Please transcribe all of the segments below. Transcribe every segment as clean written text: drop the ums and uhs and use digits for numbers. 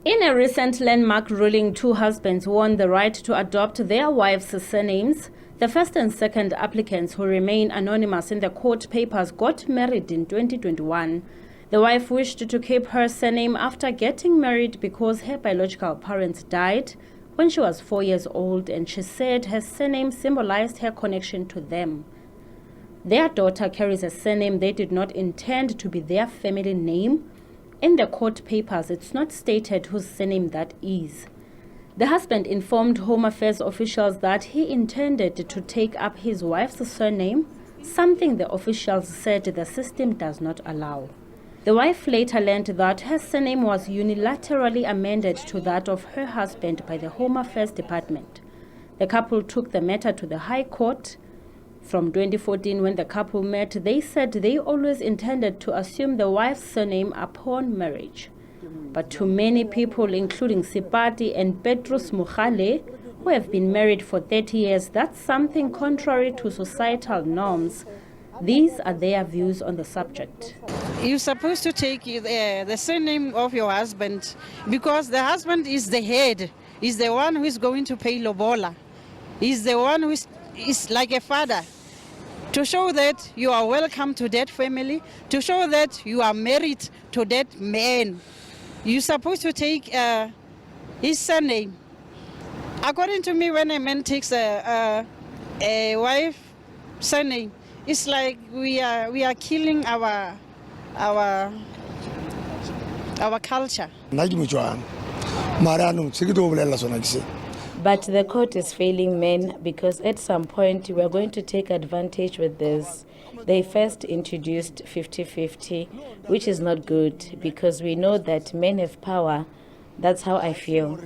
In a recent landmark ruling, two husbands won the right to adopt their wives' surnames. The first and second applicants, who remain anonymous in the court papers, got married in 2021. The wife wished to keep her surname after getting married because her biological parents died when she was 4 years old, and she said her surname symbolized her connection to them. Their daughter carries a surname they did not intend to be their family name. In the court papers, it's not stated whose surname that is. The husband informed Home Affairs officials that he intended to take up his wife's surname, something the officials said the system does not allow. The wife later learned that her surname was unilaterally amended to that of her husband by the Home Affairs Department. The couple took the matter to the High Court. From 2014, when the couple met, they said they always intended to assume the wife's surname upon marriage. But to many people, including Sipati and Petrus Mukhale, who have been married for 30 years, that's something contrary to societal norms. These are their views on the subject. You're supposed to take the surname of your husband because the husband is the head, is the one who is going to pay lobola, is the one who is like a father, to show that you are welcome to that family, to show that you are married to that man. You're supposed to take his surname. According to me, when a man takes a wife surname, it's like we are killing our culture. But the court is failing men because at some point we are going to take advantage with this. They first introduced 50-50, which is not good because we know that men have power. That's how I feel.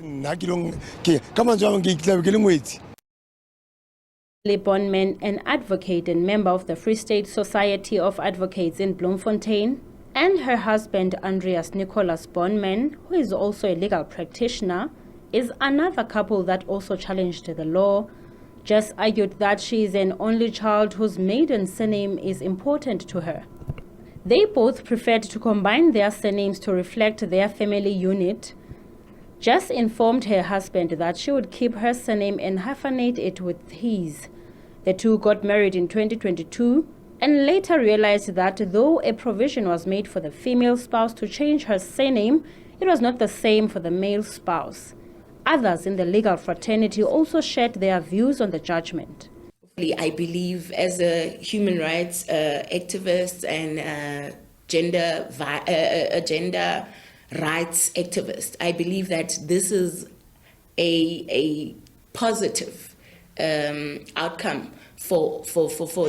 Bondman, an advocate and member of the Free State Society of Advocates in Bloemfontein, and her husband Andreas Nicholas Bondman, who is also a legal practitioner, is another couple that also challenged the law. Jess argued that she is an only child whose maiden surname is important to her. They both preferred to combine their surnames to reflect their family unit. Jess informed her husband that she would keep her surname and hyphenate it with his. The two got married in 2022 and later realized that though a provision was made for the female spouse to change her surname, it was not the same for the male spouse. Others in the legal fraternity also shared their views on the judgment. I believe as a human rights activist and gender rights activist, I believe that this is a positive outcome for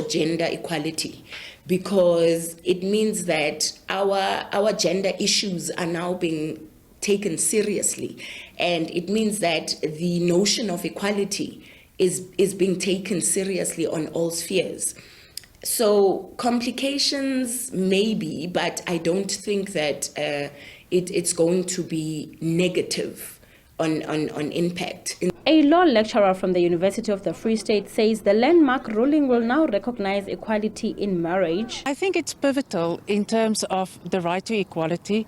gender equality, because it means that our gender issues are now being taken seriously, and it means that the notion of equality is being taken seriously on all spheres. So complications maybe, but I don't think that it's going to be negative on impact. A law lecturer from the University of the Free State says the landmark ruling will now recognize equality in marriage. I think it's pivotal in terms of the right to equality,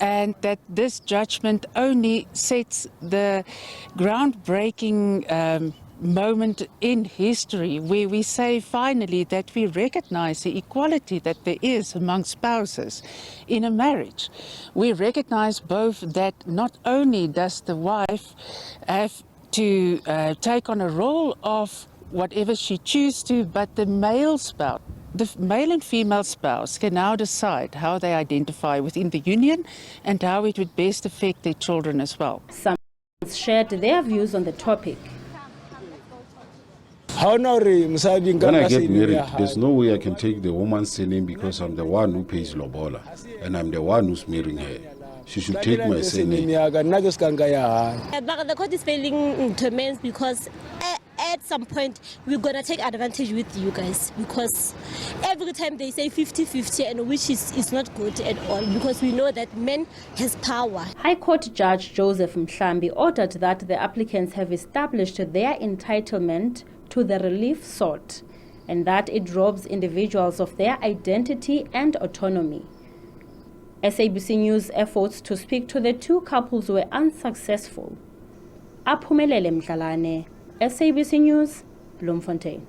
and that this judgment only sets the groundbreaking moment in history where we say finally that we recognize the equality that there is among spouses in a marriage. We recognize both that not only does the wife have to take on a role of whatever she chooses to, but the male spouse, the male and female spouse, can now decide how they identify within the union and how it would best affect their children as well. Some shared their views on the topic. When I get married, there's no way I can take the woman's surname because I'm the one who pays lobola and I'm the one who's marrying her. She should take my surname. The court is failing into men because at some point we're going to take advantage with you guys, because every time they say 50-50, and which is not good at all, because we know that men has power. High Court Judge Joseph Mhlambi ordered that the applicants have established their entitlement to the relief sought, and that it robs individuals of their identity and autonomy. SABC News efforts to speak to the two couples were unsuccessful. Aphumelele Mdlalane, SABC News, Bloemfontein.